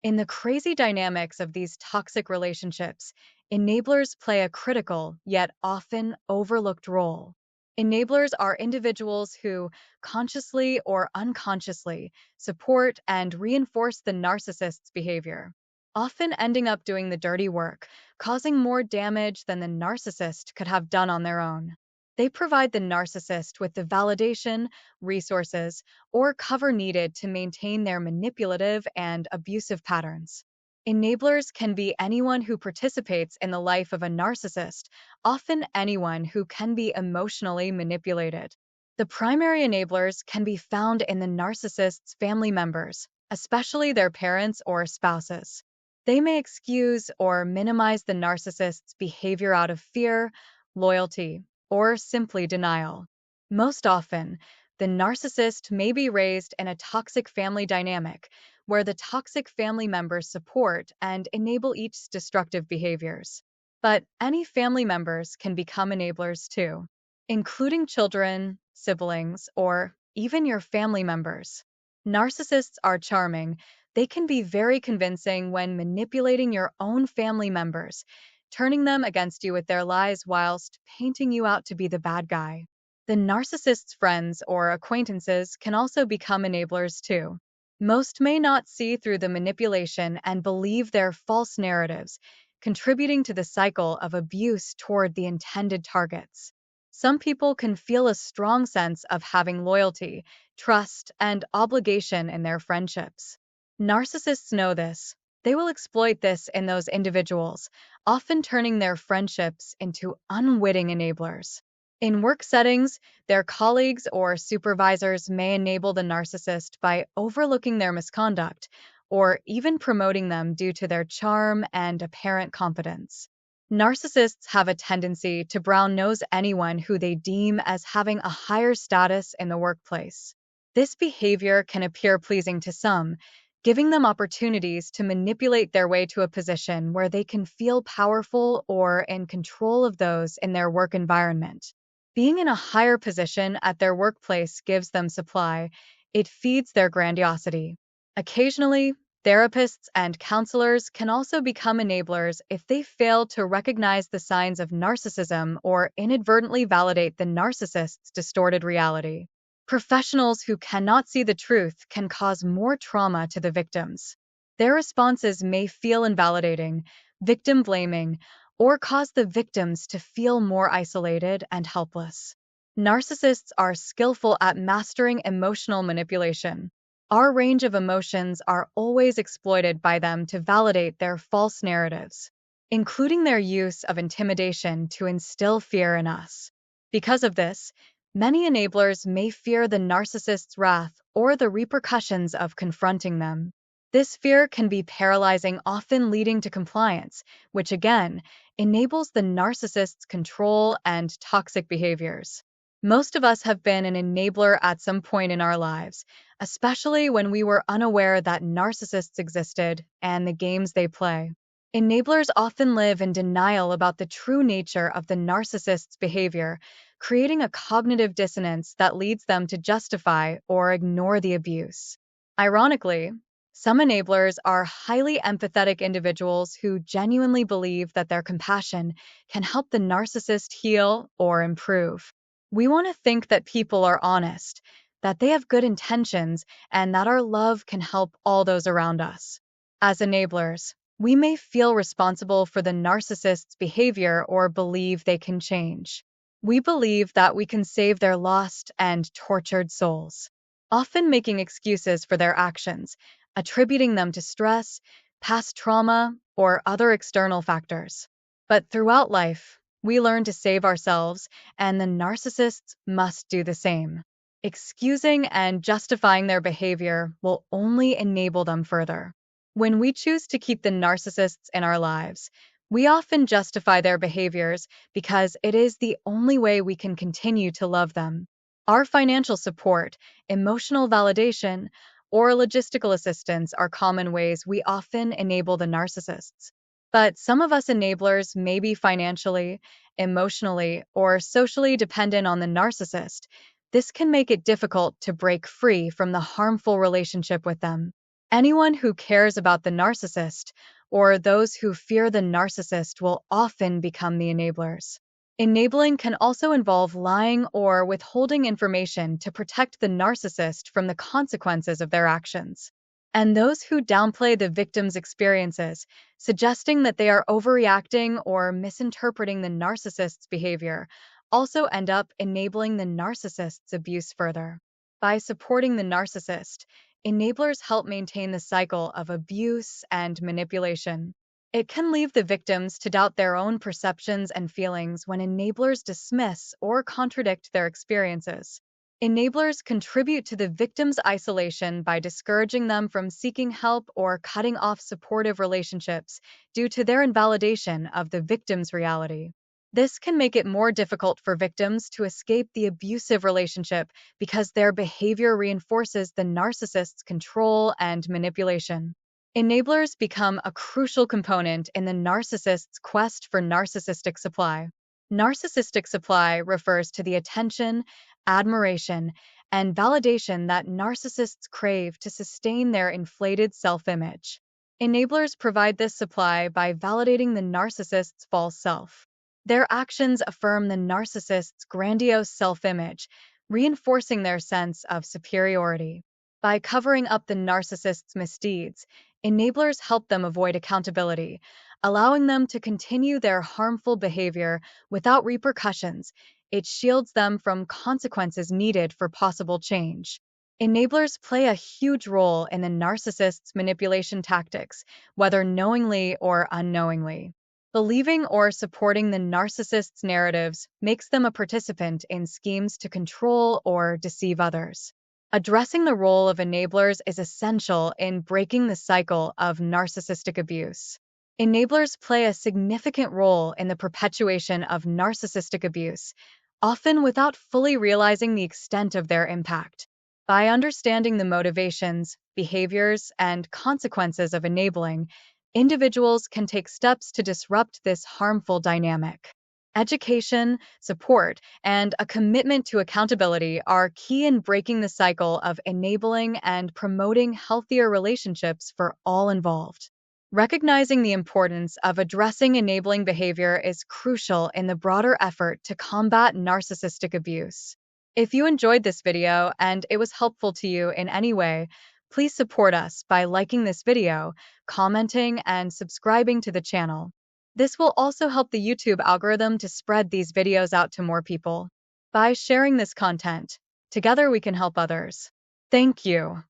In the crazy dynamics of these toxic relationships, enablers play a critical, yet often overlooked role. Enablers are individuals who, consciously or unconsciously, support and reinforce the narcissist's behavior, often ending up doing the dirty work, causing more damage than the narcissist could have done on their own. They provide the narcissist with the validation, resources, or cover needed to maintain their manipulative and abusive patterns. Enablers can be anyone who participates in the life of a narcissist, often anyone who can be emotionally manipulated. The primary enablers can be found in the narcissist's family members, especially their parents or spouses. They may excuse or minimize the narcissist's behavior out of fear, loyalty, or simply denial. Most often, the narcissist may be raised in a toxic family dynamic where the toxic family members support and enable each destructive behaviors. But any family members can become enablers too, including children, siblings, or even your family members. Narcissists are charming. They can be very convincing when manipulating your own family members, turning them against you with their lies whilst painting you out to be the bad guy. The narcissist's friends or acquaintances can also become enablers too. Most may not see through the manipulation and believe their false narratives, contributing to the cycle of abuse toward the intended targets. Some people can feel a strong sense of having loyalty, trust, and obligation in their friendships. Narcissists know this. They will exploit this in those individuals, often turning their friendships into unwitting enablers. In work settings, their colleagues or supervisors may enable the narcissist by overlooking their misconduct or even promoting them due to their charm and apparent competence. Narcissists have a tendency to brown nose anyone who they deem as having a higher status in the workplace. This behavior can appear pleasing to some, giving them opportunities to manipulate their way to a position where they can feel powerful or in control of those in their work environment. Being in a higher position at their workplace gives them supply. It feeds their grandiosity. Occasionally, therapists and counselors can also become enablers if they fail to recognize the signs of narcissism or inadvertently validate the narcissist's distorted reality. Professionals who cannot see the truth can cause more trauma to the victims. Their responses may feel invalidating, victim blaming, or cause the victims to feel more isolated and helpless. Narcissists are skillful at mastering emotional manipulation. Our range of emotions are always exploited by them to validate their false narratives, including their use of intimidation to instill fear in us. Because of this, many enablers may fear the narcissist's wrath or the repercussions of confronting them. This fear can be paralyzing, often leading to compliance, which again enables the narcissist's control and toxic behaviors. Most of us have been an enabler at some point in our lives, especially when we were unaware that narcissists existed and the games they play. Enablers often live in denial about the true nature of the narcissist's behavior, creating a cognitive dissonance that leads them to justify or ignore the abuse. Ironically, some enablers are highly empathetic individuals who genuinely believe that their compassion can help the narcissist heal or improve. We want to think that people are honest, that they have good intentions, and that our love can help all those around us. As enablers, we may feel responsible for the narcissist's behavior or believe they can change. We believe that we can save their lost and tortured souls, often making excuses for their actions, attributing them to stress, past trauma, or other external factors. But throughout life, we learn to save ourselves, and the narcissists must do the same. Excusing and justifying their behavior will only enable them further. When we choose to keep the narcissists in our lives, we often justify their behaviors because it is the only way we can continue to love them. Our financial support, emotional validation, or logistical assistance are common ways we often enable the narcissists. But some of us enablers may be financially, emotionally, or socially dependent on the narcissist. This can make it difficult to break free from the harmful relationship with them. Anyone who cares about the narcissist or those who fear the narcissist will often become the enablers. Enabling can also involve lying or withholding information to protect the narcissist from the consequences of their actions. And those who downplay the victim's experiences, suggesting that they are overreacting or misinterpreting the narcissist's behavior, also end up enabling the narcissist's abuse further. By supporting the narcissist, enablers help maintain the cycle of abuse and manipulation. It can leave the victims to doubt their own perceptions and feelings when enablers dismiss or contradict their experiences. Enablers contribute to the victim's isolation by discouraging them from seeking help or cutting off supportive relationships due to their invalidation of the victim's reality. This can make it more difficult for victims to escape the abusive relationship because their behavior reinforces the narcissist's control and manipulation. Enablers become a crucial component in the narcissist's quest for narcissistic supply. Narcissistic supply refers to the attention, admiration, and validation that narcissists crave to sustain their inflated self-image. Enablers provide this supply by validating the narcissist's false self. Their actions affirm the narcissist's grandiose self-image, reinforcing their sense of superiority. By covering up the narcissist's misdeeds, enablers help them avoid accountability, allowing them to continue their harmful behavior without repercussions. It shields them from consequences needed for possible change. Enablers play a huge role in the narcissist's manipulation tactics, whether knowingly or unknowingly. Believing or supporting the narcissist's narratives makes them a participant in schemes to control or deceive others. Addressing the role of enablers is essential in breaking the cycle of narcissistic abuse. Enablers play a significant role in the perpetuation of narcissistic abuse, often without fully realizing the extent of their impact. By understanding the motivations, behaviors, and consequences of enabling, individuals can take steps to disrupt this harmful dynamic. Education, support, and a commitment to accountability are key in breaking the cycle of enabling and promoting healthier relationships for all involved. Recognizing the importance of addressing enabling behavior is crucial in the broader effort to combat narcissistic abuse. If you enjoyed this video and it was helpful to you in any way, please support us by liking this video, commenting, and subscribing to the channel. This will also help the YouTube algorithm to spread these videos out to more people. By sharing this content, together we can help others. Thank you.